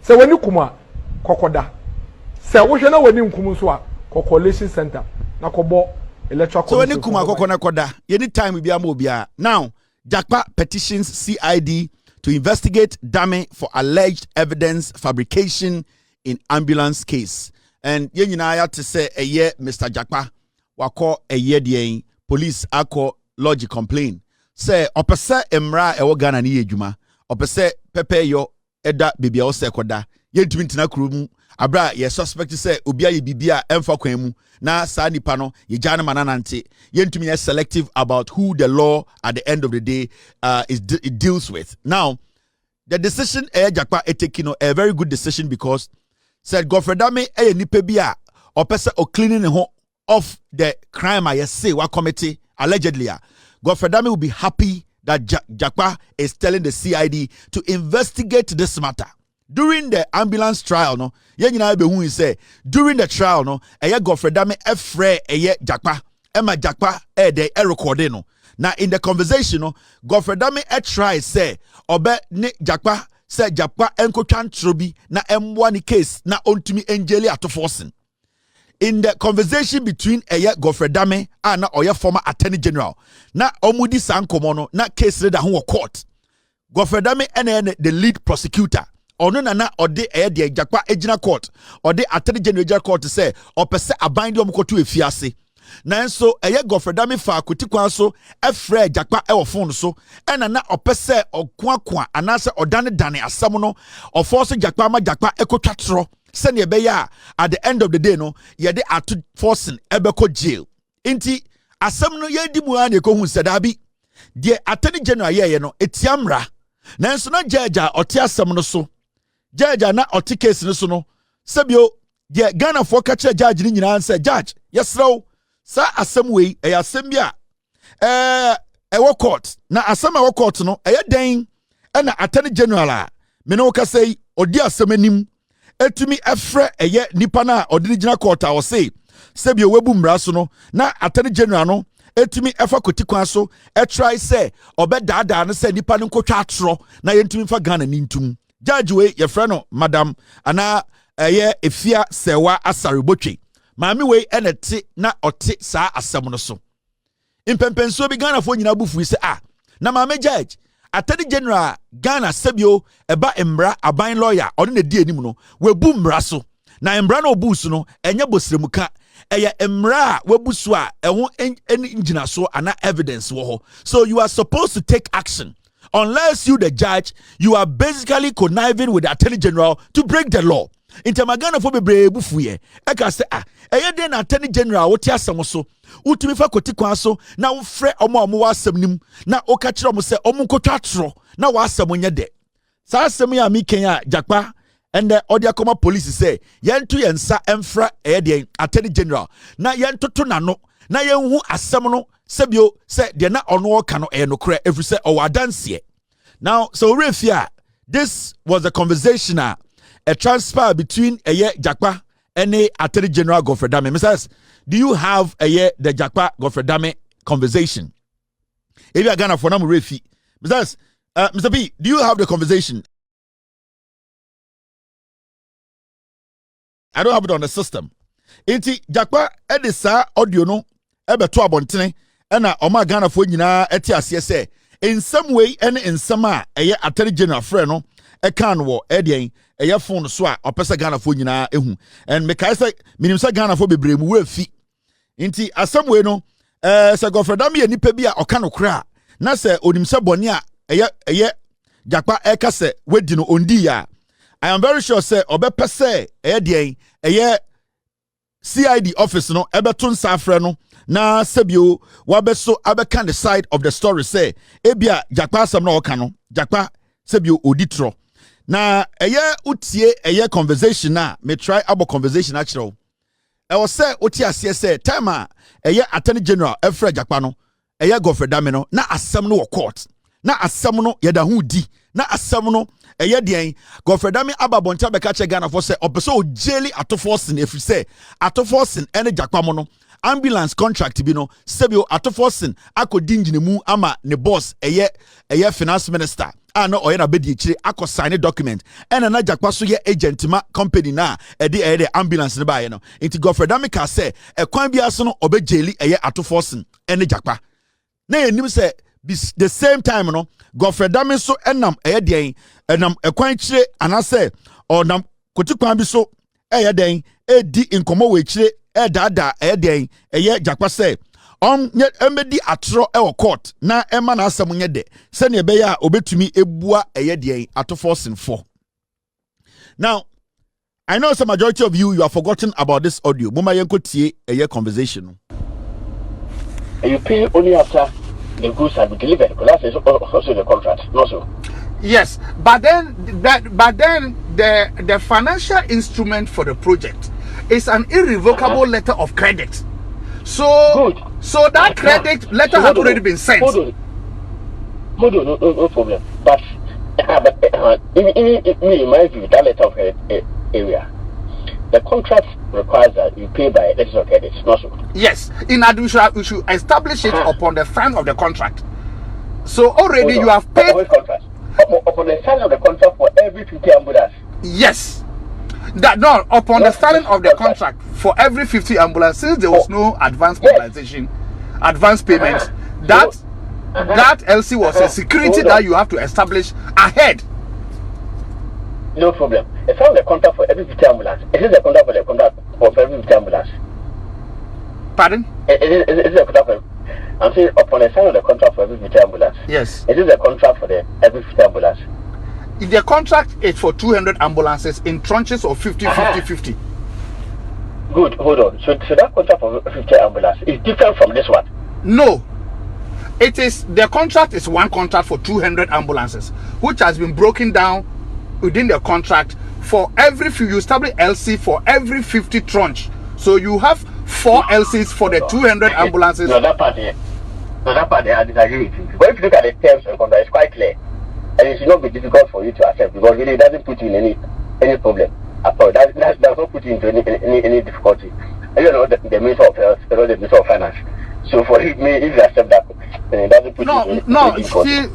Se wani kuma kokoda. Se wo hwe na wani nkum so a Coalition Center na kobo electoral so wani kuma kokona koda anytime we be am now Japka petitions CID to investigate Dame for alleged evidence fabrication in ambulance case. And yen nyina ya to say Mr. Japka wako de police ako lodge complain. Say opese emra ewo Ghana ni edwuma. Opese pepe yo eda bibia o se koda. Yentumi ntina krumu abra ye suspect say obia ye bibia emfa kwan mu na sa nipa no ye jana mananante yentumi ye selective about who the law at the end of the day it deals with. Now the decision Japka taking a very good decision because said Godfred Dame nipa bia opese o cleaning ho off the crime I say wa committee allegedly Godfred Dame will be happy that Japka is telling the CID to investigate this matter. During the ambulance trial, no, yenyina be hu say during the trial, no, Godfred Dame efre Japka, Emma Japka de recording no. Now in the conversation, no, Godfred Dame try say obe ne Japka say Japka enko Tróuble na M1 case na ontumi Angeli Ato Forson. In the conversation between Godfred Dame and na former Attorney General, na omudi sankomo no na case reader who court. Godfred Dame and the lead prosecutor. Ono na ode de Japka ejina court ode Attorney General court say opese abandi omkoto efiase na nso Godfred Dame fa kotikwan so efre Japka e wo phone so ena na opese okoakwa anase odane dane asam no oforce Japka ma Japka ekotwa tro se ne be ya at the end of the day no ye de Ato Forson ebeko jail inti asam no ye di mu an e ko hu sedabi de Attorney General ye no etiamra na nso na judge ote asam no so judge na oti case no so no sebio de Ghana for catch judge ni nyina say judge yesrew sa asem we asem bia wo court na asem wo court no den na Attorney General me no ka say odi asem anim etumi efre nipa na odi gina court a wo say sebio webu mra so no na Attorney General no etumi efa kotikwan so try say obedada no say nipa no nkotwa atro na yentumi fa Ghana ni ntum judge we ye frɛ no madam ana efia sewa asare botwe maami we enete na ote saa asɛm no so impempenso bi Ghana fo nyina bufu se na maami judge Attorney General Ghana sebio eba emra aban lawyer ɔno na di anim no we bu mra so na emra na obu so no enye bosremuka emra webu so a ɛho engina so ana evidence wo ho so you are supposed to take action. Unless you, the judge, you are basically conniving with the Attorney General to break the law. Intamagana for bebre bufuye. Eka say den Attorney General wotia asem so. Utumi fa kotikwan so na wo frɛ omo wa asem nim na o ka kyerɛ omo sɛ omo nkotwa atro na wa asem nye de. Sa asem ya mi Kenya Japka and the Odiakoma police say yentu yensa emfra den Attorney General na yentoto nano na yenhu asem no sebio se de na ono ka no enokre every say o wadanse. Now so refia this was a conversation a transfer between Japka and the Attorney General Godfred Dame. Mrs. Do you have the Japka Godfred Dame conversation? If you are Ghana for namu refi. Mrs. Mr. B, do you have the conversation? I don't have it on the system. Inti Japka edisa audio no ebeto abontene ena oma Ghana fo nyina eti ase se in some way and in some Attorney General friend no e kan wo edien phone so a opesa Ghana fo nyina ehu and me kai say minim say Ghana fo bebre mu we fi nti asem we no se Godfred Dame ye nipa bi a oka no kra na se onim se bone a Japka e ka se wedi no ondi ya I am very sure say obepese edien CID office no ebeton safre no na sebio wabeso abeka the side of the story say ebia Japka asem na oka no Japka sebio oditro na utie conversation na me try abo conversation actually e was say utie ase say time a Attorney General efra Japka no Godfred Dame no na asem no court na asem no yeda hu di na asem no den Godfred Dame ababonta beka che Ghana for say opeso jeli Ato Forson efri say Ato Forson ene Japka mo no ambulance contract bi no sebio Ato Forson akodi ngine mu ama ne boss finance minister no oyena Bediachire akọ sign document ena na Japka so ye agent ma company na the ambulance ne ba ye no inti Godfred Dame ka say ekwan bia so no obejeli eye Ato Forson ene Japka na enim say the same time no Godfred Dame so enam eye den enam ekwan kire anase onam kotikwan bi so eye den edi inkomo we kire dada eye den eye Japka say emedi atro ewo court na ema na asem nye de se ne be ya obetumi ebua eye de Ato Forson for. Now I know some majority of you have forgotten about this audio. Muma yenko tie eye conversation. You pay only after the goods have been delivered, because that's also the contract, not so. Yes, but then the financial instrument for the project is an irrevocable letter of credit. So, good. So that credit letter had already been sent. Hold on, no problem. But in my view, that letter of credit area, the contract requires that you pay by letters of credit, not so. Yes, in addition, we should establish it upon the sign of the contract. So already you have paid. Upon the sign of the contract for every 50 ambulance. Yes. Upon the signing of the contract for every 50 ambulance, since there was no advance mobilization, advance payment, that LC was a security that you have to establish ahead. No problem. It's on the contract for every 50 ambulance. Is it the contract for every 50 ambulance? Pardon? Is it the contract for? I'm saying upon the sign of the contract for every 50 ambulance. Yes. Is it the contract for every 50 ambulance? The contract is for 200 ambulances in tranches of 50. Good, hold on. So that contract for 50 ambulance is different from this one? No. The contract is one contract for 200 ambulances, which has been broken down within the contract for every few. You establish LC for every 50 tranche. So you have 4 LCs for the 200 ambulances. No, that part I disagree with you. But if you look at the terms and contract, it's quite clear. And it should not be difficult for you to accept, because really it doesn't put you in any problem at all. That does not put you into any difficulty. And you know the Minister of Health, the Minister of Finance. So for me, if you accept that, then it doesn't put you into any difficulty.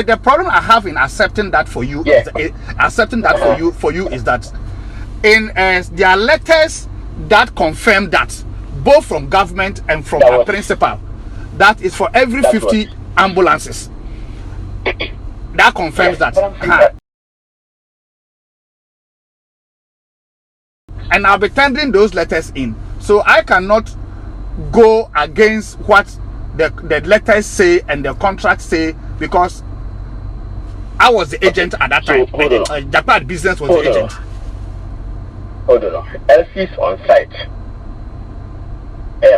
The problem I have in accepting that for you, is that in there are letters that confirm that, both from government and from the principal, that is for every 50 ambulances. That confirms that. And I'll be tendering those letters in. So I cannot go against what the letters say and the contracts say, because I was the agent at that time. Japka business was the agent. Hold on. LCs on site.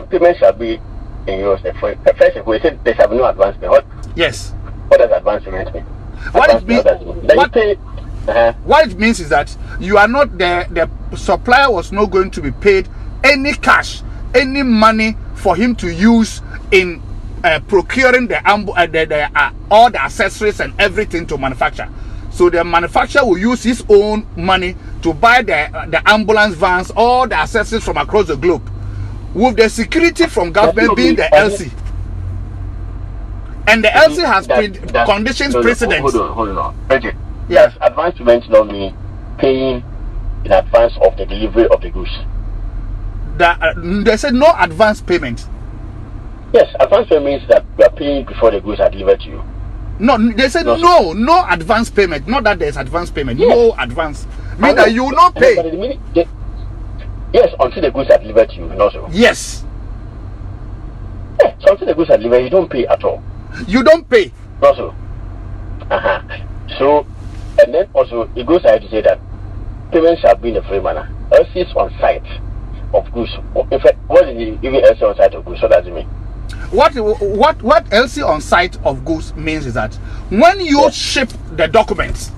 Payment shall be in yours. First, we said there shall be no advance payment. Yes. What does advance payment mean? What it means is that you are not the supplier was not going to be paid any cash, any money for him to use in procuring all the accessories and everything to manufacture. So the manufacturer will use his own money to buy the ambulance vans, all the accessories from across the globe, with the security from government being the LC. And the LC has conditions precedent. Hold on. Okay. Yes, advance payment don't mean paying in advance of the delivery of the goods. They said no advance payment. Yes, advance payment means that you are paying before the goods are delivered to you. No, they said no advance payment. Not that there's advance payment. Yes. No advance. Mean that you will not pay. Yes, until the goods are delivered to you. Also. Yes. Yeah, so until the goods are delivered, you don't pay at all. You don't pay. Also. So, and then also it goes ahead to say that payments shall be in a free manner. LCs on site of goods. In fact, what is the even LC on site of goods? What does it mean? What LC on site of goods means is that when you ship the documents,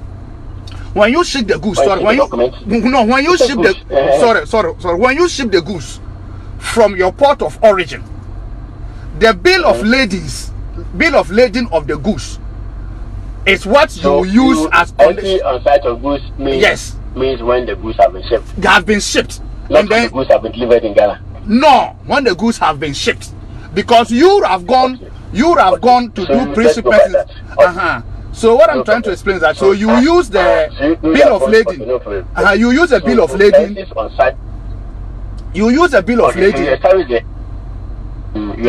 when you ship the goods, when you ship the goods from your port of origin, the bill of lading of the goods is what you use as LC on site of goods means means when the goods have been shipped. They have been shipped. Not and then the goods have been delivered in Ghana. No, when the goods have been shipped. Because you have gone to do principles. So what I'm trying to explain is that so you use the bill of lading. You use a bill of lading. You use a bill of lading. You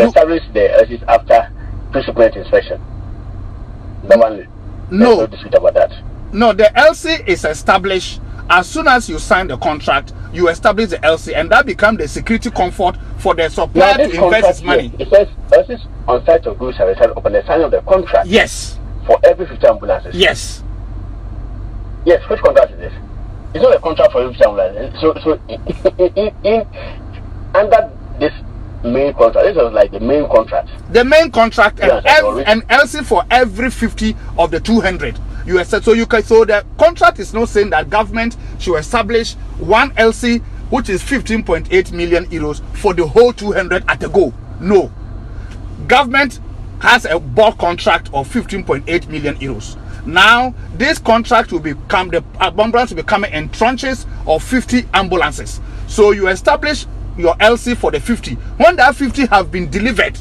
establish the LCs after pre-shipment inspection. No dispute about that. No, the LC is established as soon as you sign the contract. You establish the LC, and that becomes the security comfort for the supplier to invest his money. It says LCs on site of goods are established upon the signing of the contract. Yes. For every 50 ambulances. Yes. Yes. Which contract is this? It's not a contract for every 50 ambulances. So in under this main contract, this was like the main contract. The main contract and LC for every 50 of the 200. You said so. So the contract is not saying that government should establish one LC which is 15.8 million euros for the whole 200 at a go. No, government has a bulk contract of 15.8 million euros. Now this contract will become the ambulance will be coming in tranches of 50 ambulances. So you establish your LC for the 50. When that 50 have been delivered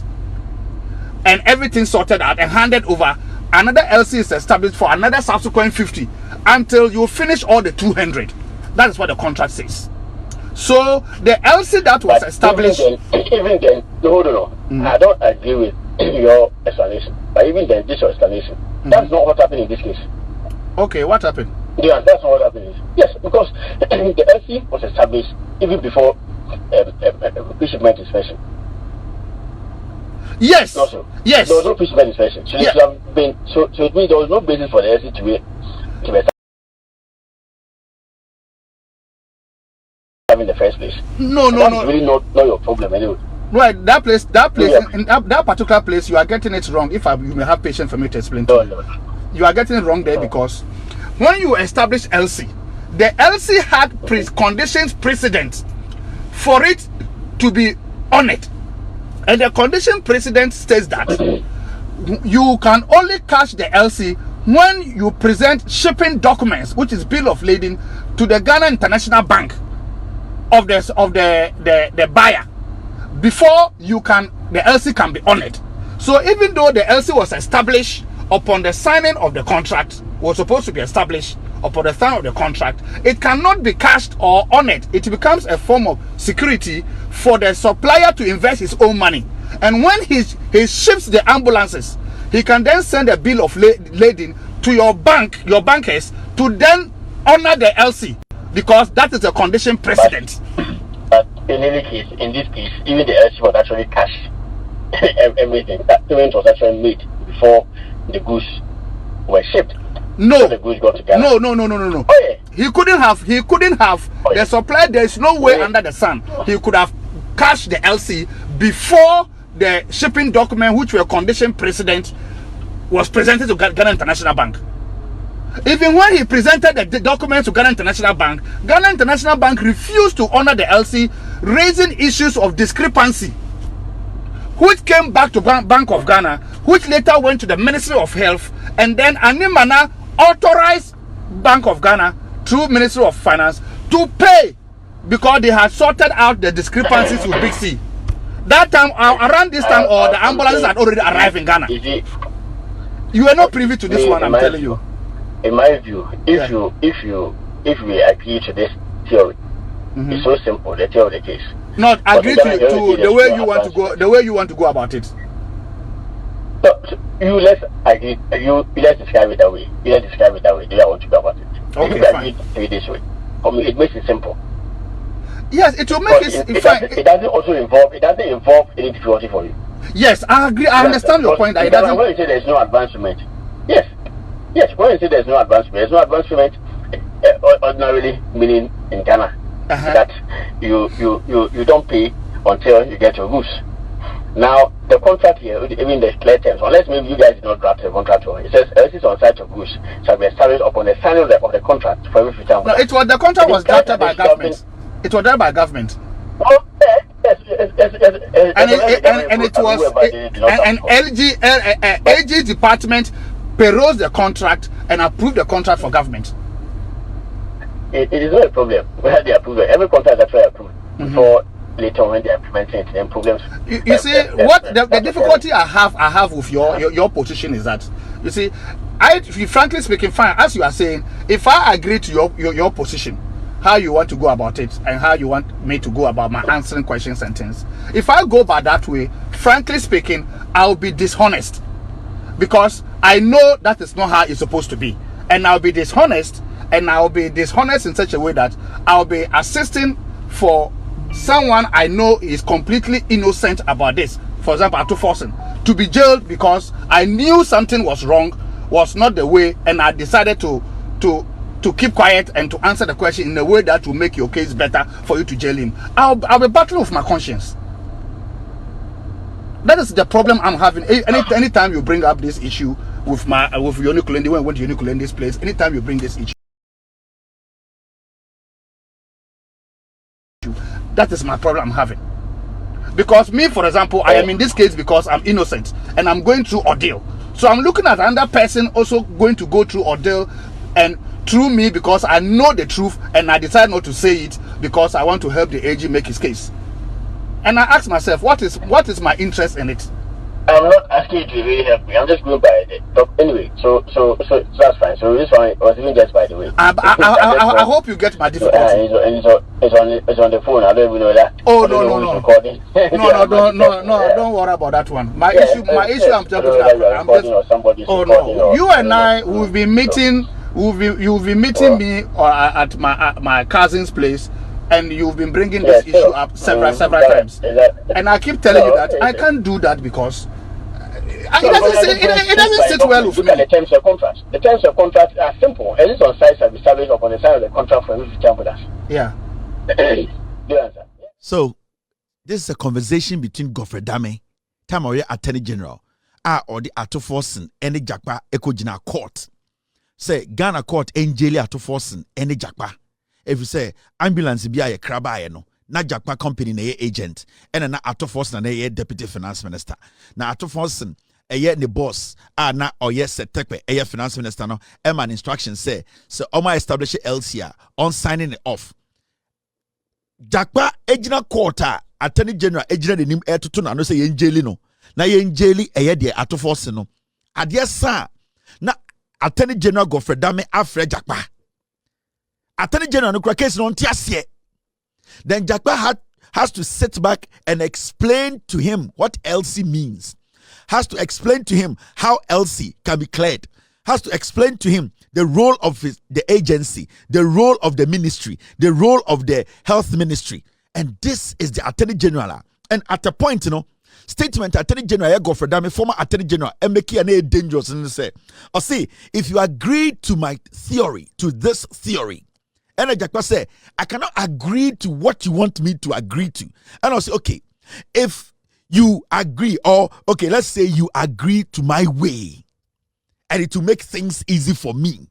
and everything sorted out and handed over, another LC is established for another subsequent 50 until you finish all the 200. That is what the contract says. So the LC that was established. Even then, hold on. I don't agree with your explanation. But even then, this your explanation. That's not what happened in this case. Okay, what happened? Yeah, that's not what happened. Yes, because the LC was established even before pre-shipment inspection. Yes. Also, yes. There was no pre-shipment inspection. So, it have been, so it means there was no basis for the LC to be established in the first place. No. That's really not your problem anyway. Right, that place, in that particular place, you are getting it wrong. If you may have patience for me to explain to you. No. You are getting it wrong there because when you establish LC, the LC had conditions precedent for it to be on it. And the condition precedent states that you can only cash the LC when you present shipping documents, which is bill of lading, to the Ghana International Bank of the buyer before the LC can be honored. So even though the LC was established upon the signing of the contract, was supposed to be established upon the signing of the contract, it cannot be cashed or honored. It becomes a form of security for the supplier to invest his own money. And when he ships the ambulances, he can then send a bill of lading to your bankers to then honor the LC, because that is a condition precedent. But in any case, in this case, even the LC was actually cash. Everything. That payment was actually made before the goods were shipped. No. So the goods got to Ghana. No. Oh, yeah. He couldn't have the supplier. There is no way under the sun he could have cashed the LC before the shipping document, which were condition precedent, was presented to Ghana International Bank. Even when he presented the documents to Ghana International Bank refused to honor the LC, raising issues of discrepancy, which came back to Bank of Ghana, which later went to the Ministry of Health, and then Animana authorized Bank of Ghana through Ministry of Finance to pay because they had sorted out the discrepancies with Big C. That time, around this time, or the ambulances had already arrived in Ghana. You were not privy to this one, I'm telling you. In my view, if we agree to this theory, it's so simple. The theory of the case. Not agree to the way you want to go. The way you want to go about it. So let's agree. Let's describe it that way. Do you want to go about it? Okay, if fine. Agree it this way. For me, it makes it simple. Yes, it will make it doesn't involve any difficulty for you. Yes, I agree. I understand your point. It doesn't. When you say there's no advancement, yes. When you say there's no advancement, ordinarily meaning in Ghana that you don't pay until you get your goods. Now the contract here, even the clear terms, unless maybe you guys did not draft the contract, it says LCs on site of goods shall be established upon the signing of the contract for every future. No, the contract was drafted by government. It was done by government. Oh, yes. And it was an AG department perused the contract and approved the contract for government. It is not a problem whether they approve it. Every contract is actually approved before later on when they are implementing it. Then problems. You see, what the difficulty I have with your position is that, you see, frankly speaking, fine, as you are saying, if I agree to your position, how you want to go about it and how you want me to go about my answering questions and things, if I go by that way, frankly speaking, I'll be dishonest, because I know that is not how it's supposed to be, and I'll be dishonest in such a way that I'll be assisting for someone I know is completely innocent about this. For example, Ato Forson, to be jailed because I knew something was wrong, was not the way, and I decided to keep quiet and to answer the question in a way that will make your case better for you to jail him. I'll be battling with my conscience. That is the problem I'm having. Anytime you bring up this issue with Yoni Kulendi, when I went to Yoni Kulendi's place, anytime you bring this issue, that is my problem I'm having. Because me, for example, I am in this case because I'm innocent and I'm going through ordeal. So I'm looking at another person also going to go through ordeal, and through me, because I know the truth and I decide not to say it because I want to help the AG make his case. And I ask myself, what is my interest in it? I'm not asking you to really help me. I'm just going by the top. Anyway, so that's fine. So this one was even just by the way. I hope you get my difficulty. It's on the phone. I don't even know that. Oh no. No, don't worry about that one. My issue. I'm just. Oh no. You and I will be meeting. You'll be meeting me at my cousin's place, and you've been bringing this issue up several times. And I keep telling you that I can't do that because it doesn't sit well with me. Look at the terms of contract. The terms of contract are simple. It is on site service upon the side of the contract for every term with us. Yeah. Do you answer? So this is a conversation between Godfred Dame, Tamoye Attorney General, or the Ato Forson, and the Japka Ekojina Court. Say Ghana Court Angeli Ato Forson, and the Japka. If you say ambulance be a crab no, na Japka company na agent, and na Ato Forson na deputy finance minister. Na Ato Forson the boss na or yes tekpe finance minister no man instruction say so Oma establish LCR on signing it off. Japka Ejina Court Attorney General Ejina the nim to na no say Angeli no. Na Angeli de Ato Forson no. Adia sa na Attorney General Godfred Dame afre Japka. Attorney General no case no ntiasie. Then Japka has to sit back and explain to him what LC means. Has to explain to him how LC can be cleared. Has to explain to him the role of the agency, the role of the ministry, the role of the health ministry. And this is the Attorney General. And at a point, statement Attorney General Godfred Dame, former Attorney General, MK dangerous and say, or see, if you agree to my theory, to this theory, and Japka say, I cannot agree to what you want me to agree to. And I'll say, okay, if you agree, or okay, let's say you agree to my way, and it will make things easy for me.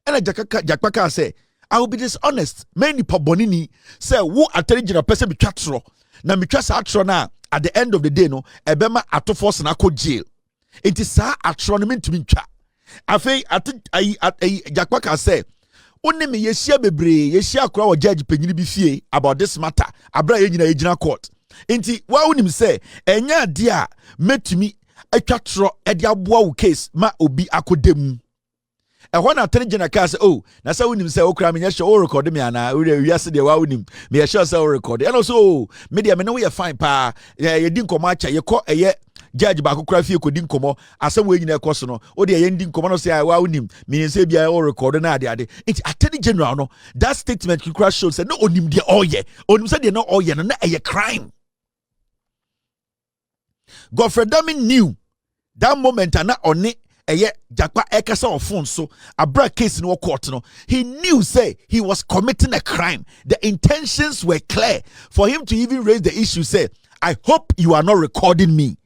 And Japka can say, I will be dishonest. Many pabonini say, who Attorney General person be chatro. Na me trust atro na at the end of the day, no, ebema Ato Forson na ko jail. It is sa atro no mean to me twa. Afei Japka can say, only me yeshia bebre yeshia kura wa judge penyini bi fie about this matter abra yegyina court enti wa wonim say enya dia metumi atwa tro e dia boa wo case ma obi akodem e ho na Attorney General ka say oh na say wonim say okura me nyehye o record me ana we wiase de wa wonim me yehye say o record and also me dia me no we fine pa ye di nkomo acha ye ko eye judge ba kokura fie ko di nkomo asem we nyina ekoso no o de ye ndi nkomo no say wa wonim me say bia o record na ade it Attorney General no that statement kokura shows say no onim de oye onim say de no oye no na eye crime. Godfred Dame knew that moment na oni eye Japka ekasa on phone so abra case no court no he knew say he was committing a crime. The intentions were clear for him to even raise the issue say I hope you are not recording me.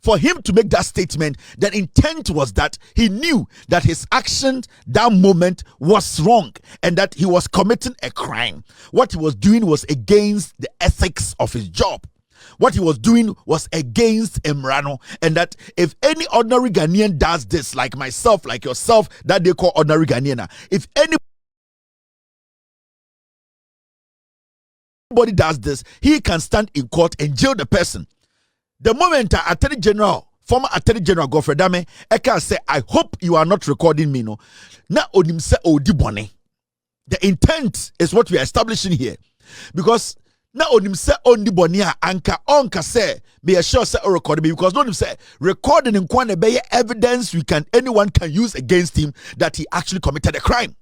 For him to make that statement, the intent was that he knew that his action that moment was wrong and that he was committing a crime. What he was doing was against the ethics of his job. What he was doing was against Emrano, and that if any ordinary Ghanaian does this, like myself, like yourself, that they call ordinary Ghanaian, if anybody does this, he can stand in court and jail the person. The moment Attorney General former Attorney General Godfred Dame, Eka say, I hope you are not recording me, no. Na onim se odi bone. The intent is what we are establishing here. Because na onim se ondi bone a anka onka say, be sure say recording me. Because no onim say recording in kwane be evidence anyone can use against him that he actually committed a crime.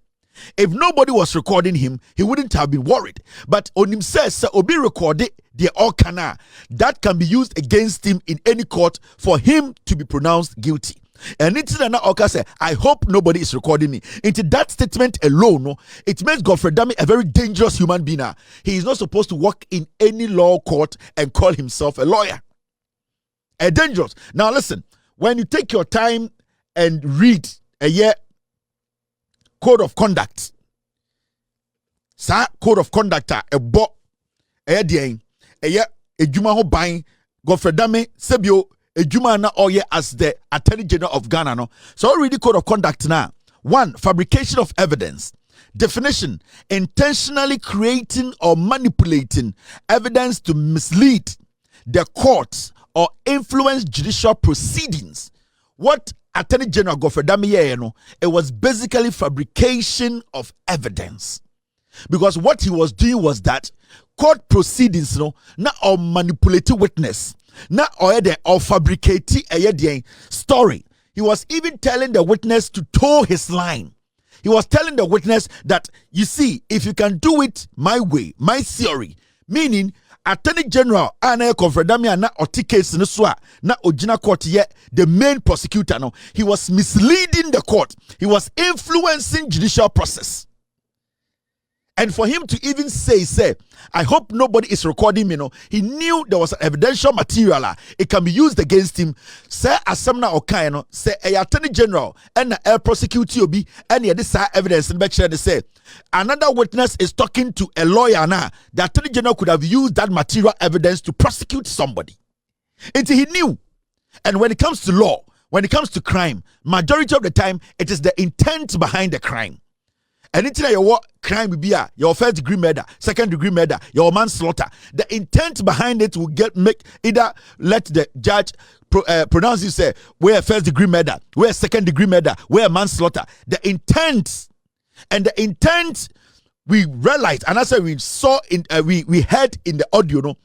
If nobody was recording him, he wouldn't have been worried. But onim says obi recorded the okana that can be used against him in any court for him to be pronounced guilty. And it's na oka say, I hope nobody is recording me. Into that statement alone, no, it makes Godfred Dame a very dangerous human being. He is not supposed to work in any law court and call himself a lawyer. A dangerous. Now listen, when you take your time and read a year code of conduct, sa code of conduct a bo a year a juma ho buying Godfred Dame sebio ejuma na oye as the Attorney General of Ghana, no. So read the code of conduct now. 1. Fabrication of evidence. Definition: intentionally creating or manipulating evidence to mislead the court or influence judicial proceedings. What Attorney General Godfred Dame, it was basically fabrication of evidence. Because what he was doing was that court proceedings, not or manipulating witness, not or fabricating a story. He was even telling the witness to toe his line. He was telling the witness that, you see, if you can do it my way, my theory, meaning Attorney General Anna Godfred Dame na oti case no so na ogina court ye the main prosecutor, no, he was misleading the court. He was influencing judicial process. And for him to even say, I hope nobody is recording me, no, he knew there was evidential material. It can be used against him. Say asamna okano, say a Attorney General and a prosecutor be any this evidence and make sure they say another witness is talking to a lawyer now. The Attorney General could have used that material evidence to prosecute somebody. Until he knew. And when it comes to law, when it comes to crime, majority of the time it is the intent behind the crime. Anything your crime will be your first degree murder, second degree murder, your manslaughter. The intent behind it will make either let the judge pronounce you say we're first degree murder, we're second degree murder, we're manslaughter. The intent and the intent we realized, and that's why we saw in we heard in the audio. No,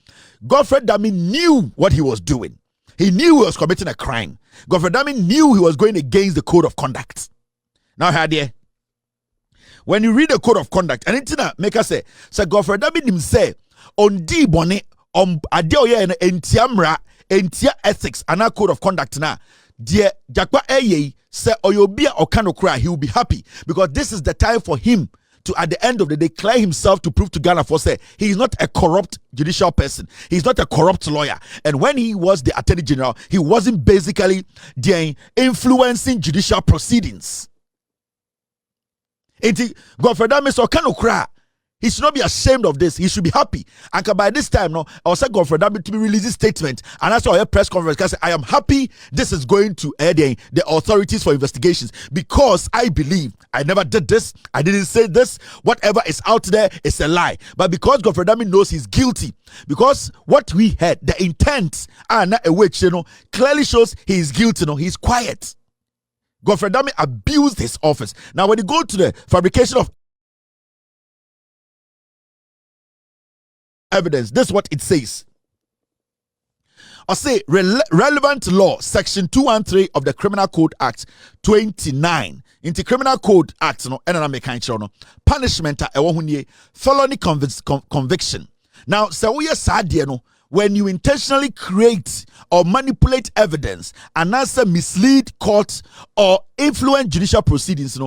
Godfred Dame knew what he was doing. He knew he was committing a crime. Godfred Dame knew he was going against the code of conduct. Now, here. When you read the code of conduct, and it's make us say Godfred Dame him say on di bone on adeoye and entia ethics and our code of conduct na dear Japka eye say oyobia okano cry, he will be happy because this is the time for him to at the end of the day clear himself to prove to Ghana for say he is not a corrupt judicial person, he's not a corrupt lawyer. And when he was the Attorney General, he wasn't basically influencing judicial proceedings. Godfred Dame so can cry. He should not be ashamed of this. He should be happy. And by this time, no, I was saying Godfred Dame to be releasing statement. And that's why I press conference. I say, I am happy this is going to the authorities for investigations because I believe I never did this. I didn't say this. Whatever is out there is a lie. But because Godfred Dame knows he's guilty, because what we heard, the intent, not a witch, clearly shows he is guilty. He's quiet. Godfred Dame abused his office. Now, when you go to the fabrication of evidence, this is what it says. I say relevant law, section 213 of the Criminal Code Act 29. Into Criminal Code Act, punishment, felony conviction. Now, so we are sad, when you intentionally create or manipulate evidence and answer mislead court or influence judicial proceedings,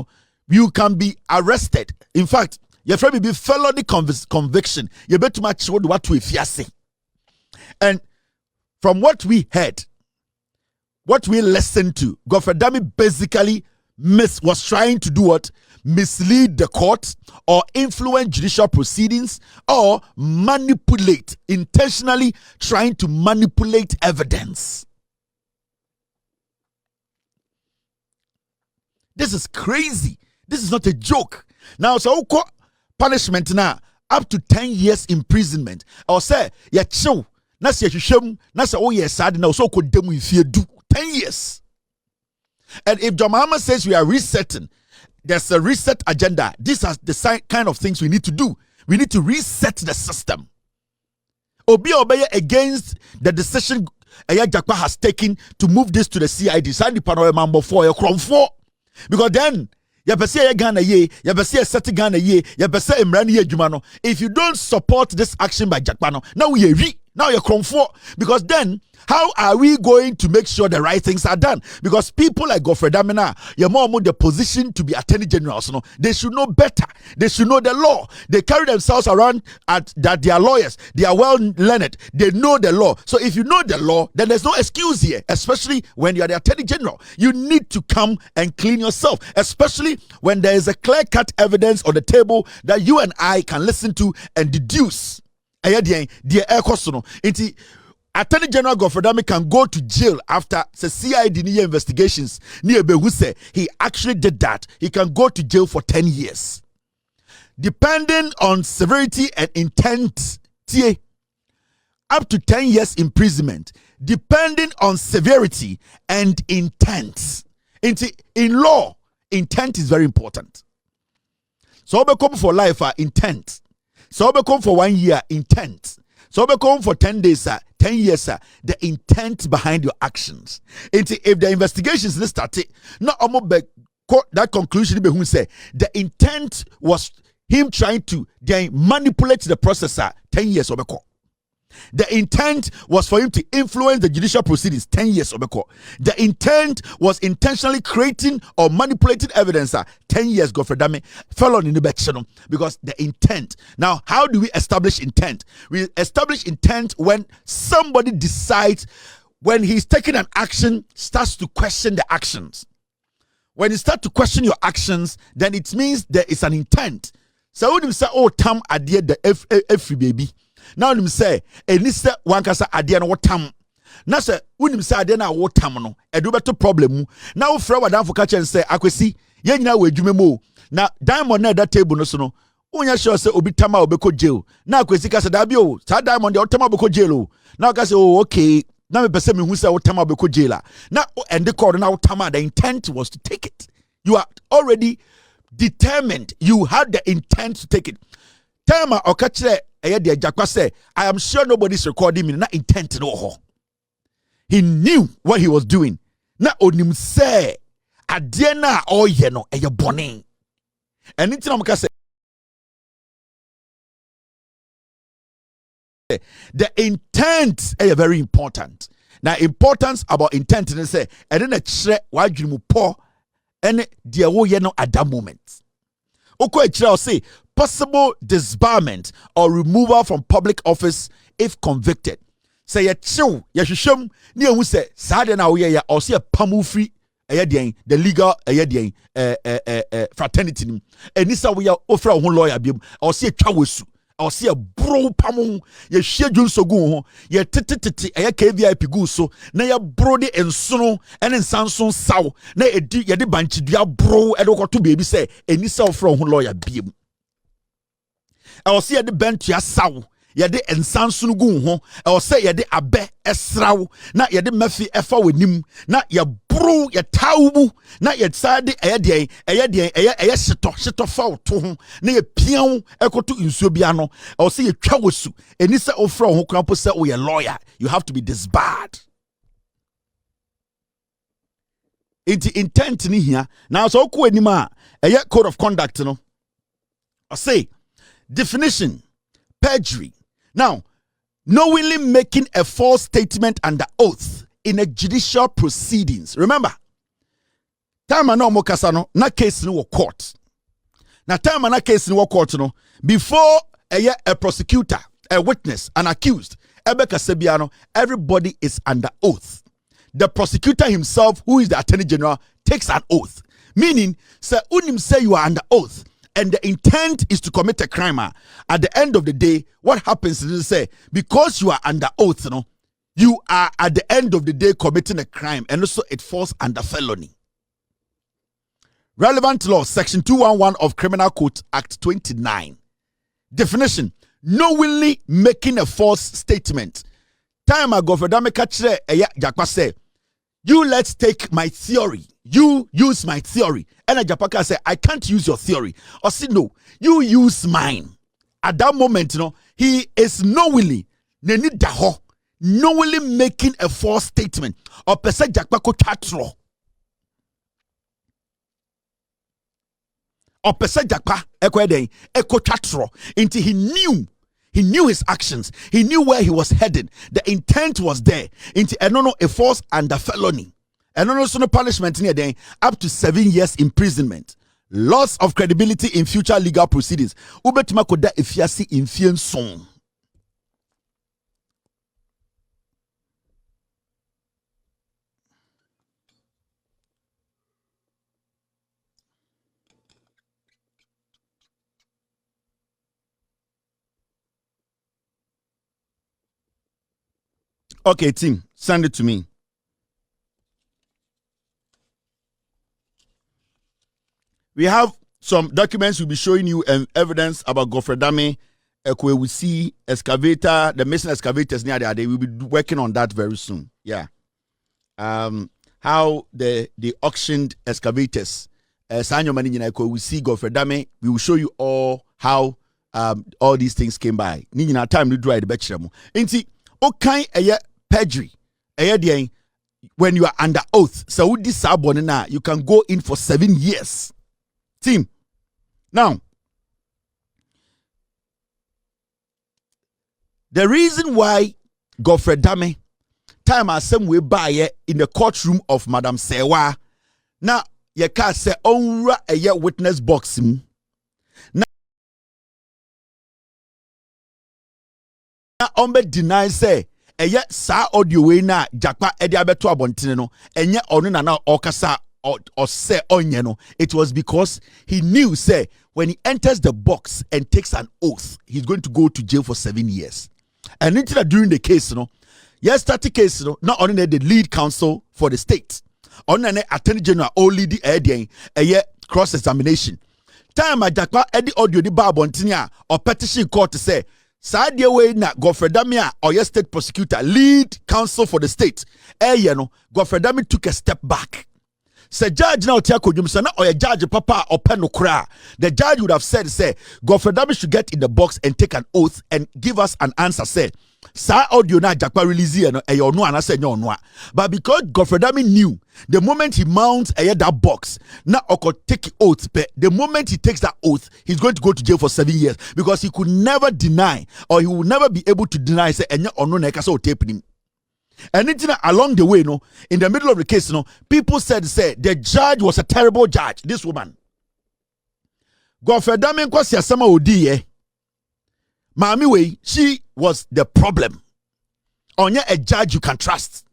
you can be arrested. In fact, your friend will be felony conviction. You better match what we say. And from what we heard, what we listened to, Godfred Dame basically was trying to do what? Mislead the court or influence judicial proceedings or manipulate, intentionally trying to manipulate evidence. This is crazy. This is not a joke. Now, so punishment now up to 10 years imprisonment. Or say, ya chill. Na se hwehwem, na se wo ye sad na so ko demu ifie du 10 years. And if John Mahama says we are resetting, there's a reset agenda. These are the kind of things we need to do. We need to reset the system. Obi obey against the decision Japka has taken to move this to the CID. Sandy Panoe Mambo for your Chrome 4. Because then Yabese Ghana ye, Yabese Seti Ghana ye, Yabese Imrani ye Jumano. If you don't support this action by Jakpano, now you're Chrome 4. Because then how are we going to make sure the right things are done? Because people like Godfred Dame, you're more the position to be attorney generals. No? They should know better. They should know the law. They carry themselves around that they are lawyers. They are well learned. They know the law. So if you know the law, then there's no excuse here, especially when you are the attorney general. You need to come and clean yourself, especially when there is a clear-cut evidence on the table that you and I can listen to and deduce. Attorney General Godfred Dame can go to jail after the CID investigations. He actually did that. He can go to jail for 10 years. Depending on severity and intent, up to 10 years imprisonment. Depending on severity and intent. In law, intent is very important. So we come for life, intent. So we come for 1 year, intent. So we come for 10 days, 10 years, the intent behind your actions. If the investigations started, not that conclusion be who say the intent was him trying to manipulate the process. 10 years obeko. The intent was for him to influence the judicial proceedings. 10 years obeko. The intent was intentionally creating or manipulating evidence. 10 years Godfred Dame fell on in the back because the intent. Now, how do we establish intent? We establish intent when somebody decides, when he's taking an action, starts to question the actions. When you start to question your actions, then it means there is an intent. So when you say, oh, tam adie the every baby. Now you say, Elisa wankasa adie no wotam. Na say unim say adie na wotam no, edu beto problem. Now fra wadan for catch and say, akwesi, ye nyina we adwuma mo. Na diamond na that table no so no. Unya sure say obi tama obeko jail. Na akwesi ka say da bi o, sa diamond de otama obeko jail o. Na ka say oh okay. Na me pese me hu say otama obeko jail a. Na and the court na otama, the intent was to take it. You are already determined. You had the intent to take it. Tama okachere Japka say, I am sure nobody's recording me. Not intent no. He knew what he was doing. Na onim say adiena oye no eye bone. And it's not say the intent is very important. Now importance about intent and say and then a chere wa dwumu po and the oye no at that moment. Oko echere say possible disbarment or removal from public office if convicted. Say ya chill, ya shishum, ni ehu say sade na oye ya or say a pamu free the legal fraternity nim. Enisa we ya offer a lawyer biem or say Owusu or say a bro pamu ye share junsogu ho ye tititi KVIP gu so na ya bro de ensono ene nsanson saw na edi ye de banchidua bro edokoto baby say enisa offer lawyer biem. I will see the bench ya saw, ya de ensansunu gu ho, I will say ya de abe esraw, na ya de mafi efa wenim, na ya bro ya taubu, na ya sade shito fa to ho, na ya pian ekoto nsuo bia no, I will say ya twawosu, enisa ofra ho krampo say o ya lawyer, you have to be disbarred. It's intent ni here. Now so ko enima, code of conduct no. I say definition, perjury. Now, knowingly making a false statement under oath in a judicial proceedings. Remember, time no mo kasano na case no court. Na time na case no court no before a prosecutor, a witness, an accused, everybody is under oath. The prosecutor himself, who is the attorney general, takes an oath. Meaning, sir, unim say you are under oath. And the intent is to commit a crime. At the end of the day, what happens is say, because you are under oath, you are at the end of the day committing a crime, and also it falls under felony. Relevant law, section 211 of Criminal Code Act 29. Definition: knowingly making a false statement. Time ago, for Dame Kachere Japka say, You let's take my theory. You use my theory. And Japka said, I can't use your theory. Or say, no, you use mine. At that moment, he is knowingly making a false statement. Or pese Japka ko chatro. Or pese Japka eko chatro. Until he knew his actions. He knew where he was headed. The intent was there. Into a false and a felony. And also no punishment near then up to 7 years imprisonment. Loss of credibility in future legal proceedings. Ubetima koda efiasi infien song. Okay, team, send it to me. We have some documents we'll be showing you and evidence about Godfred Dame, we see excavator, the missing excavators near there. They will be working on that very soon. Yeah. How they auctioned excavators. We see Godfred Dame. We will show you all how all these things came by. Nina time to dry the bachelor. Inti okay perjury. When you are under oath, so this sabonina, you can go in for 7 years. Team. Now, the reason why Godfred Dame time as some way by in the courtroom of Madam Sewa. Now, you can say onra a witness boxing. Now, Ombe deny say sa audio we na Japka Abeto abontine no enye onu na okasa or say onyeno. It was because he knew say when he enters the box and takes an oath, he's going to go to jail for 7 years. And until during the case, started case, not only the lead counsel for the state, only the attorney general only the cross examination. Time at Japka Eddie audio the Babontinia or petition court to say. Sadia way na Godfred Dame or your state prosecutor, lead counsel for the state. Godfred Dame took a step back. Say judge now tiako jumsana or a judge papa or penokra. The judge would have said, say, Godfred Dame should get in the box and take an oath and give us an answer. Say, sa audio na Japka release no and I said no. But because Godfred Dame knew the moment he mounts that box, now or take oath, the moment he takes that oath, he's going to go to jail for 7 years because he could never deny or he will never be able to deny say or no neka tape him. And along the way, in the middle of the case, people said the judge was a terrible judge. This woman, Godfred Dame kwasi asama odi Mami way, she was the problem. Onye a judge you can trust.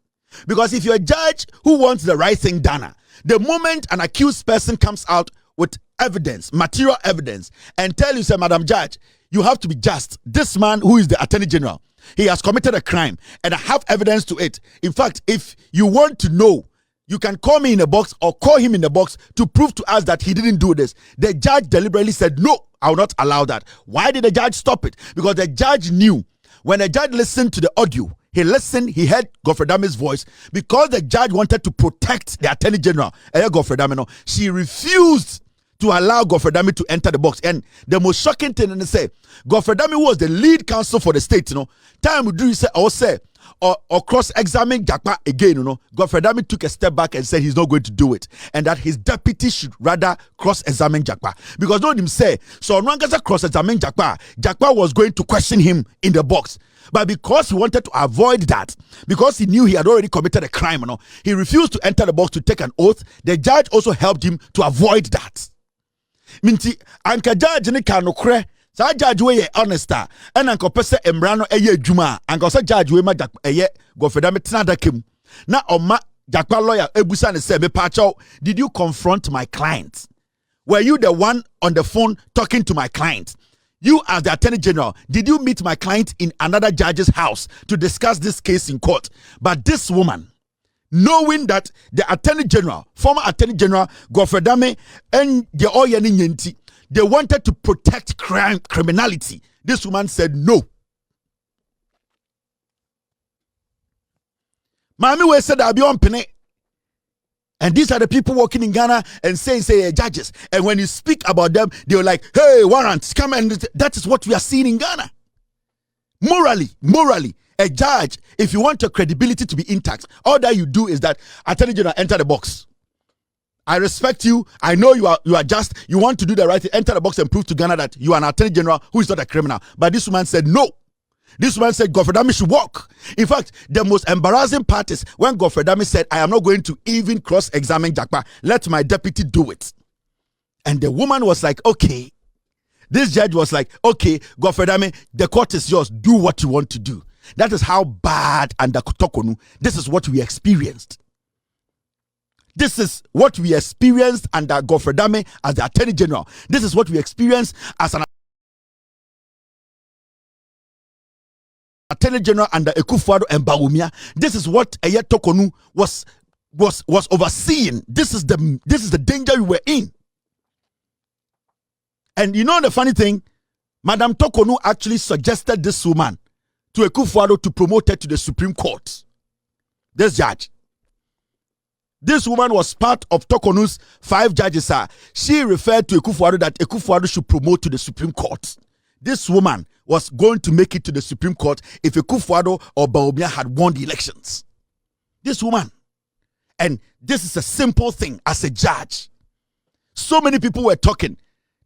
Because if you're a judge who wants the right thing done, the moment an accused person comes out with evidence, material evidence, and tell you, say, Madam Judge, you have to be just. This man who is the Attorney General, he has committed a crime, and I have evidence to it. In fact, if you want to know, you can call me in a box or call him in the box to prove to us that he didn't do this. The judge deliberately said, no, I will not allow that. Why did the judge stop it? Because the judge knew when the judge listened to the audio, he listened, he heard Godfred Dame's voice. Because the judge wanted to protect the Attorney General, Godfred Dame, she refused to allow Godfred Dame to enter the box. And the most shocking thing, and they say, Godfred Dame was the lead counsel for the state, Time we do say, or cross-examine Japka again, Godfred Dame took a step back and said he's not going to do it. And that his deputy should rather cross-examine Japka. Because don't him say, so Nwangasa cross-examine Japka was going to question him in the box. But because he wanted to avoid that, because he knew he had already committed a crime, he refused to enter the box to take an oath. The judge also helped him to avoid that. Minti, anka judge ni kanokre, sa judge we honesta, and anka pese embrano juma, anka sa judge we ma Godfred Dame tnadakim. Na oma Japka lawyer ebusa ne se me pacho, did you confront my client? Were you the one on the phone talking to my client? You as the Attorney General, did you meet my client in another judge's house to discuss this case in court? But this woman, knowing that the Attorney General, former Attorney General Godfred Dame and the Oyeni Nyenti, they wanted to protect criminality. This woman said no. Mami we said I'll be on penny. And these are the people working in Ghana and say judges. And when you speak about them, they're like, hey, warrants, come and that is what we are seeing in Ghana. Morally, a judge, if you want your credibility to be intact, all that you do is that Attorney General enter the box. I respect you. I know you are just, you want to do the right thing. Enter the box and prove to Ghana that you are an Attorney General who is not a criminal. But this woman said no. This man said Godfred Dame should walk. In fact, the most embarrassing part is when Godfred Dame said, I am not going to even cross-examine Japka. Let my deputy do it. And the woman was like, okay. This judge was like, okay, Godfred Dame, the court is yours. Do what you want to do. That is how bad under Kotokonu, this is what we experienced. This is what we experienced under Godfred Dame as the Attorney General. This is what we experienced as an Attorney General under Akufo Addo and Bawumia. This is what Tokonu was overseeing. This is the danger we were in. And you know the funny thing, Madam Tokonu actually suggested this woman to Akufo Addo to promote her to the Supreme Court. This judge. This woman was part of Tokonu's 5 judges. She referred to Akufo Addo that Akufo Addo should promote to the Supreme Court. This woman was going to make it to the Supreme Court if Akufo Addo or Bawumia had won the elections. This woman. And this is a simple thing as a judge. So many people were talking.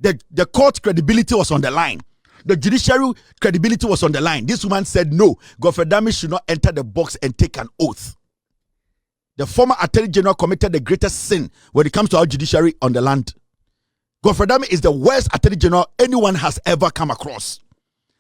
The court credibility was on the line. The judiciary credibility was on the line. This woman said no. Godfred Dame should not enter the box and take an oath. The former Attorney General committed the greatest sin when it comes to our judiciary on the land. Godfred Dame is the worst Attorney General anyone has ever come across.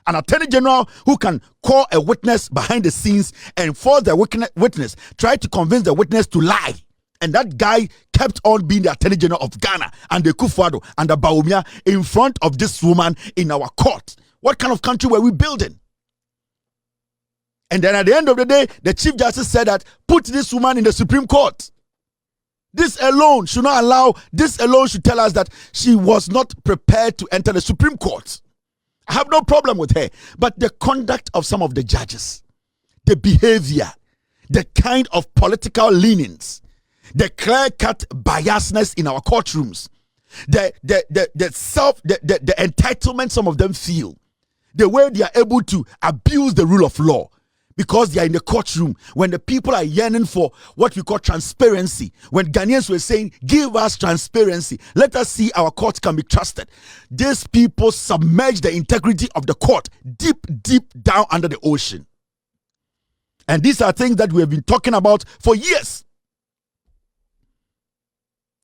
An Attorney General who can call a witness behind the scenes and force the witness, try to convince the witness to lie. And that guy kept on being the Attorney General of Ghana and the Akufo Addo and the Bawumia in front of this woman in our court. What kind of country were we building? And then at the end of the day, the Chief Justice said that put this woman in the Supreme Court. This alone should tell us that she was not prepared to enter the Supreme Court. I have no problem with her. But the conduct of some of the judges, the behavior, the kind of political leanings, the clear-cut biasness in our courtrooms, the entitlement some of them feel, the way they are able to abuse the rule of law, because they are in the courtroom, when the people are yearning for what we call transparency, when Ghanaians were saying, give us transparency, let us see our courts can be trusted. These people submerge the integrity of the court deep down under the ocean. And these are things that we have been talking about for years.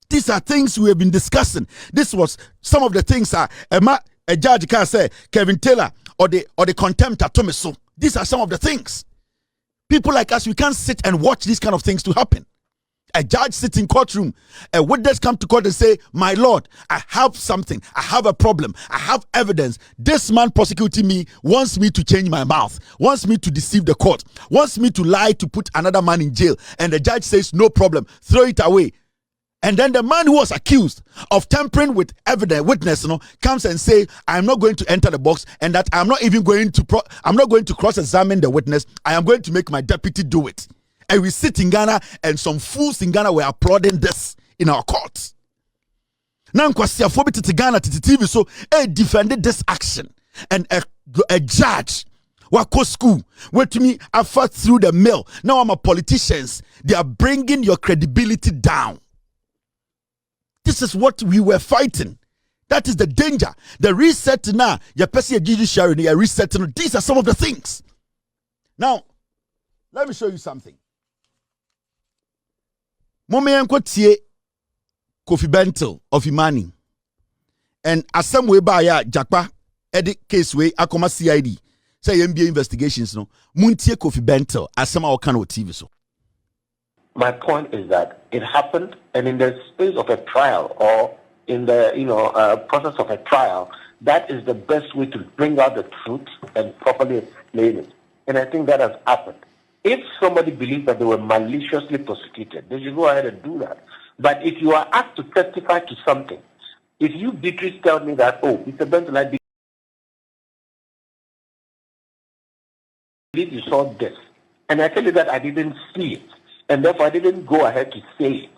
These are things we have been discussing. This was some of the things a judge can say, Kevin Taylor, or the contempt at Tomeso. These are some of the things. People like us, we can't sit and watch these kind of things to happen. A judge sits in courtroom, a witness come to court and say, my lord, I have something, I have a problem, I have evidence. This man prosecuting me wants me to change my mouth, wants me to deceive the court, wants me to lie to put another man in jail. And the judge says, no problem, throw it away. And then the man who was accused of tampering with witness, comes and say, I'm not going to enter the box, and that I'm not even going to cross-examine the witness. I am going to make my deputy do it. And we sit in Ghana, and some fools in Ghana were applauding this in our courts. Now, Kwasiafobi to Ghana to TV, so defended this action, and a judge. Wako school, wait to me, I fought through the mill. Now I'm a politicians. They are bringing your credibility down. This is what we were fighting. That is the danger. The reset now, your person judiciary, your reset. These are some of the things. Now, let me show you something. Momeyanko tie Kofi Bentil of Imani. And as some way by Japka, edit case way, Akoma CID. Say MBA investigations, Muntie Kofi Bentil, as some our kind of TV so. My point is that it happened, and in the space of a trial or in the process of a trial, that is the best way to bring out the truth and properly explain it. And I think that has happened. If somebody believes that they were maliciously prosecuted, they should go ahead and do that. But if you are asked to testify to something, if you, Beatrice, tell me that, oh, Mr. Bentil, I believe you saw this, and I tell you that I didn't see it, and therefore I didn't go ahead to say it,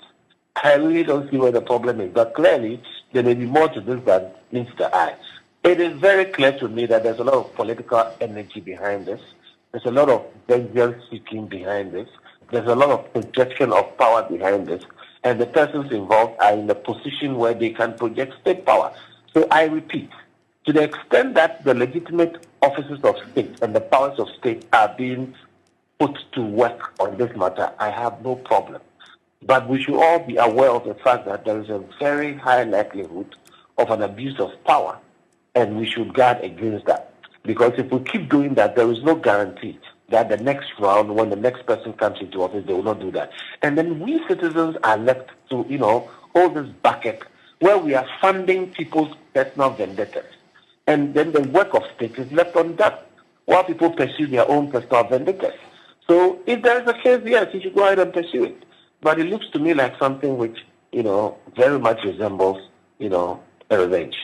I really don't see where the problem is. But clearly, there may be more to this than meets the eye. It is very clear to me that there's a lot of political energy behind this. There's a lot of vengeance seeking behind this. There's a lot of projection of power behind this. And the persons involved are in a position where they can project state power. So I repeat, to the extent that the legitimate offices of state and the powers of state are being put to work on this matter, I have no problem. But we should all be aware of the fact that there is a very high likelihood of an abuse of power, and we should guard against that. Because if we keep doing that, there is no guarantee that the next round, when the next person comes into office, they will not do that. And then we citizens are left to, hold this bucket where we are funding people's personal vendettas. And then the work of state is left undone while people pursue their own personal vendettas. So if there is a case, yes, you should go ahead and pursue it. But it looks to me like something which, very much resembles, a revenge.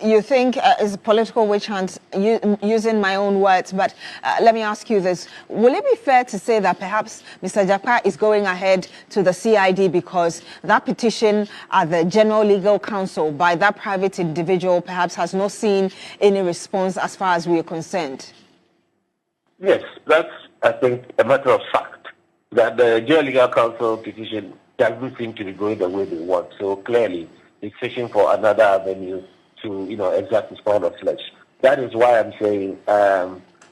You think is political witch hunt, using my own words, but let me ask you this. Will it be fair to say that perhaps Mr. Japka is going ahead to the CID because that petition at the General Legal Counsel by that private individual perhaps has not seen any response as far as we are concerned? Yes, that's, I think, a matter of fact, that the General Legal Counsel petition doesn't seem to be going the way they want. So clearly, it's fishing for another avenue to, exact his pound of flesh. That is why I'm saying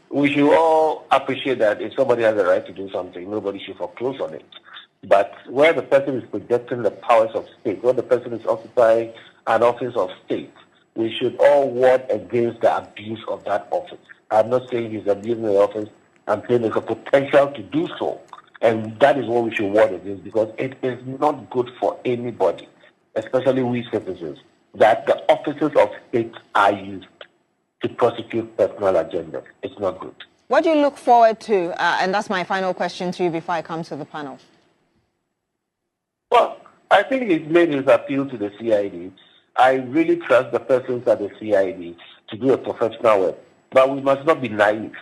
we should all appreciate that if somebody has a right to do something, nobody should foreclose on it. But where the person is projecting the powers of state, where the person is occupying an office of state, we should all ward against the abuse of that office. I'm not saying he's abusing the office. I'm saying there's a potential to do so. And that is what we should ward against, because it is not good for anybody, especially we citizens, that the offices of state are used to prosecute personal agendas. It's not good. What do you look forward to? And that's my final question to you before I come to the panel. Well, I think he's made his appeal to the CID. I really trust the persons at the CID to do a professional work. But we must not be naive.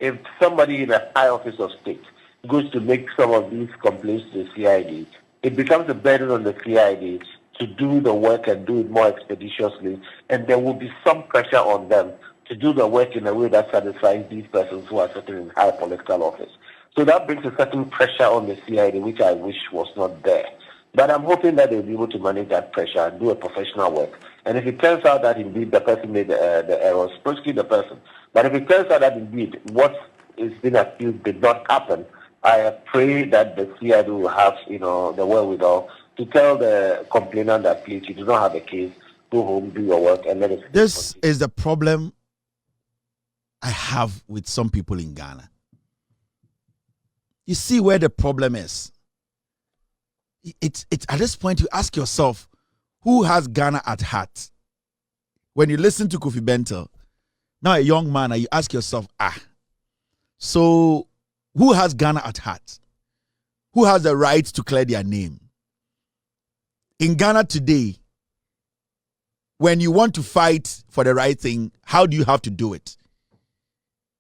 If somebody in a high office of state goes to make some of these complaints to the CID, it becomes a burden on the CID to do the work and do it more expeditiously, and there will be some pressure on them to do the work in a way that satisfies these persons who are sitting in high political office. So that brings a certain pressure on the CID, which I wish was not there. But I'm hoping that they'll be able to manage that pressure and do a professional work. And if it turns out that indeed the person made the errors, prosecute the person. But if it turns out that indeed what is being accused did not happen, I pray that the CID will have, the wherewithal to tell the complainant that, please, you do not have a case, go home, do your work, and let us. This is the problem I have with some people in Ghana. You see where the problem is. It's at this point you ask yourself, who has Ghana at heart? When you listen to Kofi Bentel, now a young man, and you ask yourself, so who has Ghana at heart? Who has the right to clear their name? In Ghana today, when you want to fight for the right thing, how do you have to do it?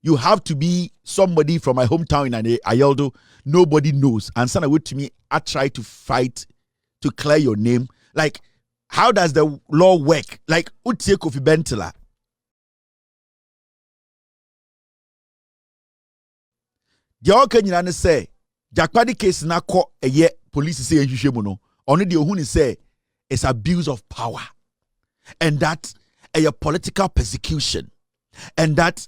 You have to be somebody from my hometown in Ayeldo. Nobody knows. And son, to me, I try to fight to clear your name. Like, how does the law work? Like, otchere Kofi Bentela. The all Kenyan say, Jakpadi case na ko a ye police say you only the ohuni say it's abuse of power, and that a political persecution, and that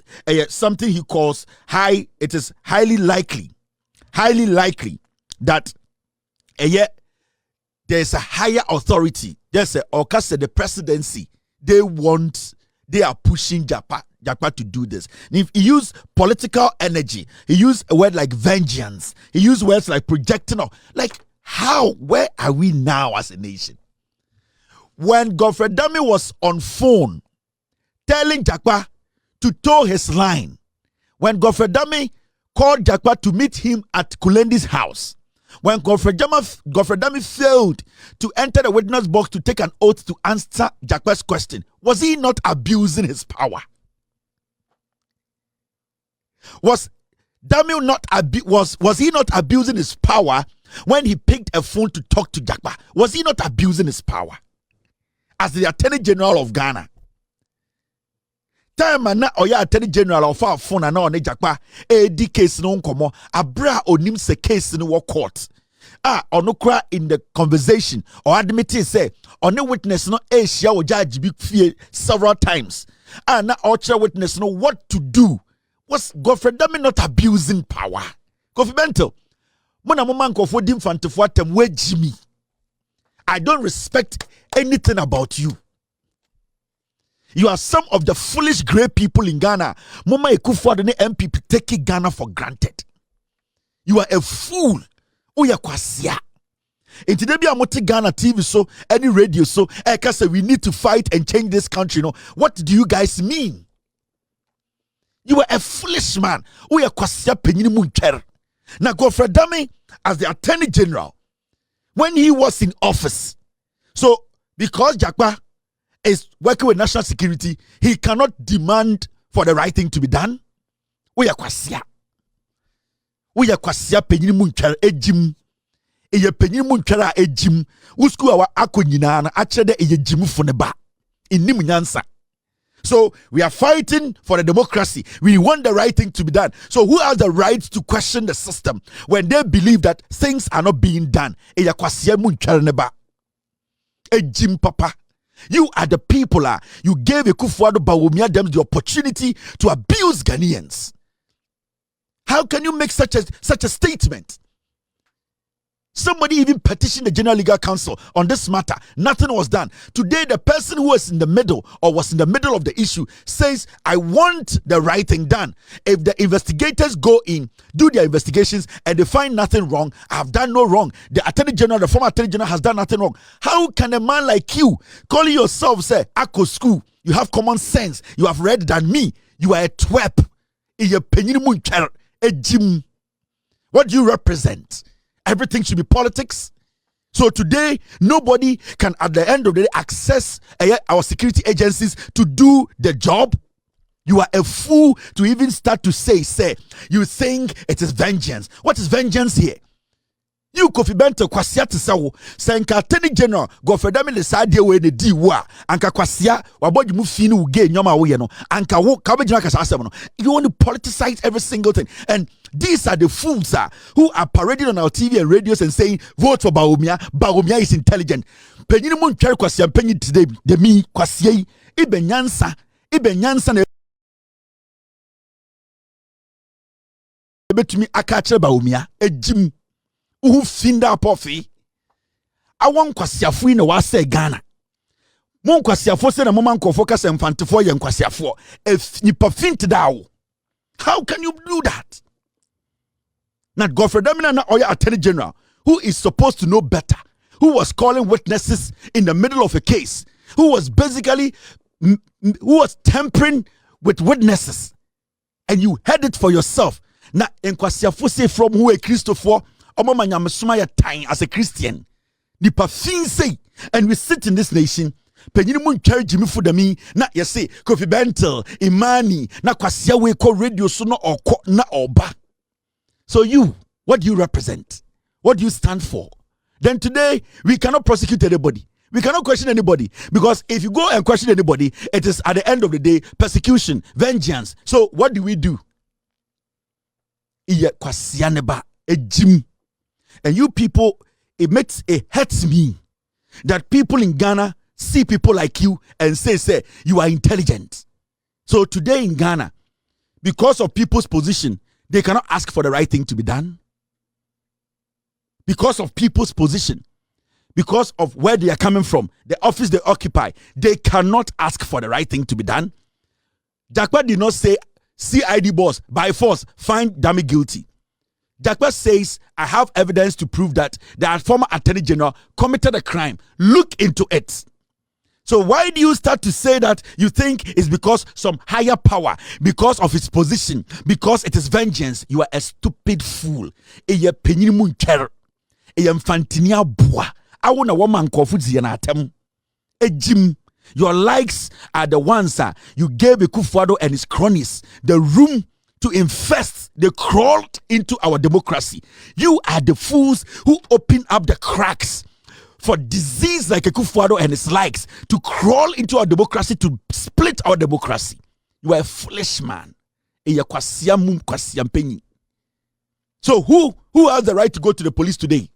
something he calls it is highly likely that there's a higher authority. There's the presidency. They are pushing Japka to do this. And if he used political energy, he used a word like vengeance, he used words like projecting, like how, where are we now as a nation? When Godfred Dame was on phone telling Japka to toe his line, when Godfred Dame called Japka to meet him at Kulendi's house, when Godfred Dame failed to enter the witness box to take an oath to answer Japka's question, was he not abusing his power? Was he not abusing his power when he picked a phone to talk to Japka, was he not abusing his power as the Attorney General of Ghana? Time na oya Attorney General of our phone na on Japka edi case no nkomo abra onim se case no wo court onokra in the conversation or admitting say on the witness no share o judge big fie several times na otchere witness know what to do. Was Godfred Dame not abusing power? Governmental mona mama nkofo di mfantefo atem we Jimmy. I don't respect anything about you. You are some of the foolish great people in Ghana. Mama Akufo Addo MPP taking Ghana for granted. You are a fool. Oya kwasia. In today be amote Ghana TV so any radio so eka say we need to fight and change this country. No, what do you guys mean? You are a foolish man. Oya kwasia penyini mu ntwer. Now Godfred Dame as the Attorney General when he was in office. So because Japka is working with national security, he cannot demand for the right thing to be done. Oya kwasia penyini mu ntwer ejim. Eye penyini mu ntwer a ejim. Usku awa akonyina na achede eye jim fo ne ba. Inim nyansa. So we are fighting for the democracy. We want the right thing to be done. So who has the right to question the system when they believe that things are not being done? Eya kwasia mu ntwer ne ba. Ejim papa. You are the people. You gave Akufo Addo Bawumia them the opportunity to abuse Ghanaians. How can you make such a statement? Somebody even petitioned the General Legal Council on this matter. Nothing was done. Today, the person who was in the middle or was in the middle of the issue says, I want the right thing done. If the investigators go in, do their investigations, and they find nothing wrong, I have done no wrong. The Attorney General, the former Attorney General has done nothing wrong. How can a man like you, calling yourself, say, Ako school, you have common sense, you have read than me, you are a twerp, what do you represent? Everything should be politics. So today, nobody can at the end of the day access our security agencies to do the job. You are a fool to even start to say, you think it is vengeance. What is vengeance here? You Kofi Bento kwasia tisawo senka Attorney General Godfred Dame le sadie we ne di wo anka kwasia waboji mu fi no ge nyoma wo ye no anka wo ka bejina kasa asem no. You want to politicize every single thing, and these are the fools who are parading on our TV and radios and saying vote for Bawumia. Bawumia is intelligent. Penyini mu ntwere kwasia penyi today de mi kwasia yi ibenyansa na betumi aka kire Bawumia ejim who finda pofi. I want kwasiafo na wa say Ghana. Mon kwasiafo say na mama nkofo ka se mfantefo ye kwasiafo. If nipa fint dawo. How can you do that? Not Godfred Dame na Oya Attorney General, who is supposed to know better, who was calling witnesses in the middle of a case, who was basically who was tampering with witnesses, and you had it for yourself. Na enkwasiafo say from who a Christopher as a Christian, nipa fin say, and we sit in this nation. Penyini mu ntware Jimmy Fudami na yesi Kofi Bentel Imani na kwasia we ko radio so na okọ na oba. So you, what do you represent? What do you stand for? Then today we cannot prosecute anybody. We cannot question anybody, because if you go and question anybody, it is at the end of the day persecution, vengeance. So what do we do? Iye kwasia neba ejim. And you people, it hurts me that people in Ghana see people like you and say you are intelligent. So today in Ghana, because of people's position, they cannot ask for the right thing to be done. Because of people's position, because of where they are coming from, the office they occupy, they cannot ask for the right thing to be done. Japka did not say CID boss by force find Dame guilty. Japka says, I have evidence to prove that the former Attorney General committed a crime. Look into it. So why do you start to say that you think it's because some higher power, because of his position, because it is vengeance? You are a stupid fool. Eye penyini mu ntwere. Eye mfantinia boa. Awona woman kofuzi na atem. Ejim. Your likes are the ones you gave Akufo Addo and his cronies the room to infest They crawled into our democracy. You are the fools who open up the cracks for disease like Akufo Addo and his likes to crawl into our democracy, to split our democracy. You are a foolish man. So who has the right to go to the police today?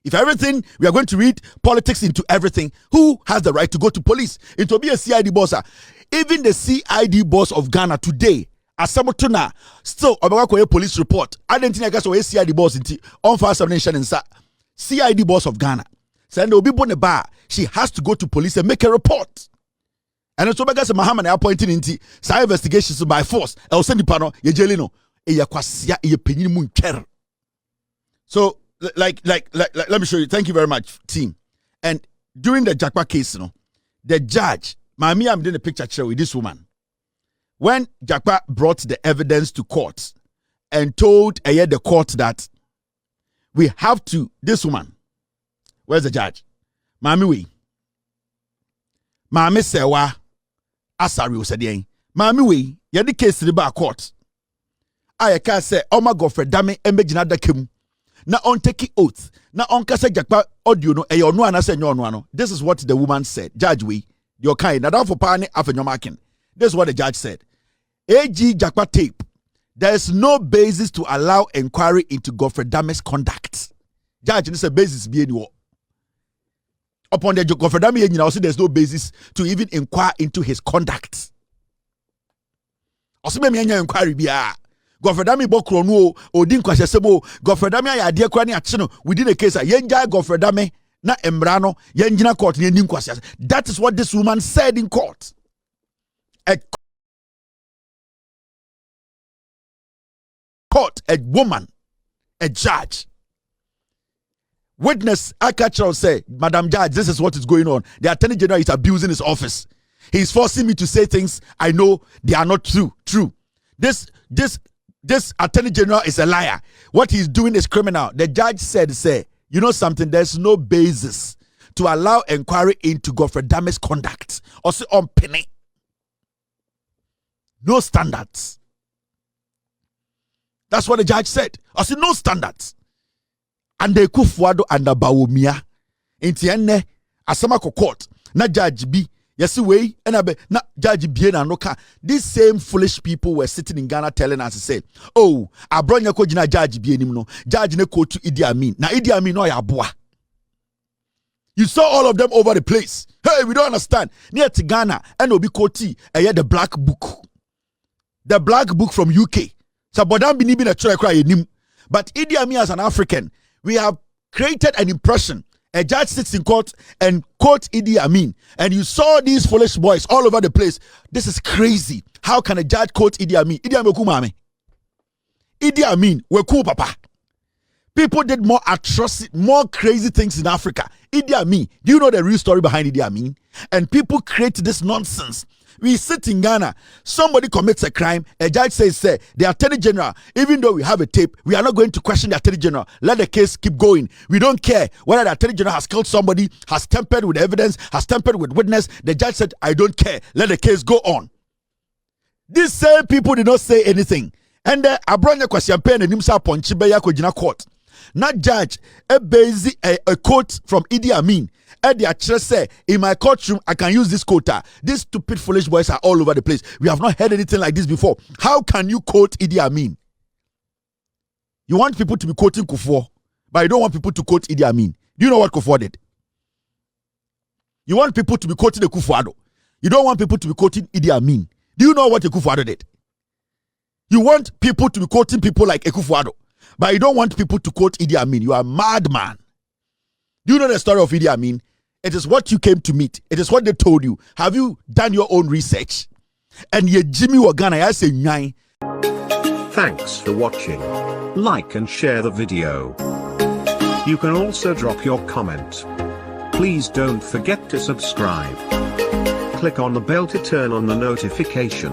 If everything, we are going to read politics into everything, who has the right to go to police? It will be a CID boss. Even the CID boss of Ghana today, Asamotuna, still a police report. I didn't think I got a CID boss on fast nation and CID boss of Ghana. Send the people in the bar. She has to go to police and make a report. And it's because Mahamadu appointed into some investigations by force. I'll send the panel. So, like, let me show you. Thank you very much, team. And during the Japka case, the judge, I'm doing a picture share with this woman. When Japka brought the evidence to court and told the court that we have to, this woman, where's the judge? Mami sewa asare osede. Mami we, yedi case riba court. Ayeka say, Oma Godfred Dame emejina dakem. Na on take oath. Na on kase Japka audio no eyo no anase nyo no. This is what the woman said. Judge we, your kind. Na down for pani afenyomakin. This is what the judge said. AG Japka tape. There is no basis to allow inquiry into Godfred Dame's conduct. Judge, this is a basis be anywhere. Upon the Godfred Dame, also there's no basis to even inquire into his conduct. Also, me inquiry be Godfred Dame bokrono odin kwasesebo Godfred Dame ya de kwa ne achino within the case yenja Godfred Dame na embrano yenjina court ne ndin kwasese. That is what this woman said in court. A woman, a judge. Witness Akachel say, Madam Judge, this is what is going on. The Attorney General is abusing his office. He's forcing me to say things I know they are not true. This Attorney General is a liar. What he's doing is criminal. The judge said, you know something, there's no basis to allow inquiry into Godfred Dame's conduct. Also on penny. No standards. That's what the judge said. I said no standards. And the Akufo Addo and the Bawumia. Inti enne asama ko court. Na judge B. Yesi way na judge B na noka. These same foolish people were sitting in Ghana telling us to say, oh, abronya ko jina judge B enim no. Judge ne ko to Idi Amin. Na Idi Amin no ya boa. You saw all of them over the place. Hey, we don't understand. Near to Ghana and obi koti the black book. The black book from UK. So, but But Idi Amin as an African, we have created an impression. A judge sits in court and quotes Idi Amin. And you saw these foolish boys all over the place. This is crazy. How can a judge quote Idi Amin? Idi Amin kumame. Idi Amin weku papa. People did more atrocity, more crazy things in Africa. Idi Amin. Do you know the real story behind Idi Amin? And people create this nonsense. We sit in Ghana, somebody commits a crime, a judge says, the Attorney General, even though we have a tape, we are not going to question the Attorney General. Let the case keep going. We don't care whether the Attorney General has killed somebody, has tampered with evidence, has tampered with witness. The judge said, I don't care. Let the case go on. These same people did not say anything. And the Abronya Kwasiampe and Nimsa Ponchibeya Kojina court. Not judge a quote from Idi Amin. The otchere say, in my courtroom, I can use this quota. These stupid, foolish boys are all over the place. We have not heard anything like this before. How can you quote Idi Amin? You want people to be quoting Kufo, but you don't want people to quote Idi Amin. Do you know what Kufo did? You want people to be quoting the Akufo Addo. You don't want people to be quoting Idi Amin. Do you know what Akufo Addo did? You want people to be quoting people like Akufo Addo, but you don't want people to quote Idi Amin. You are a madman. Do you know the story of Idi Amin? It is what you came to meet. It is what they told you. Have you done your own research? And ye Jimmy Wagana, I say nine. Thanks for watching. Like and share the video. You can also drop your comment. Please don't forget to subscribe. Click on the bell to turn on the notification.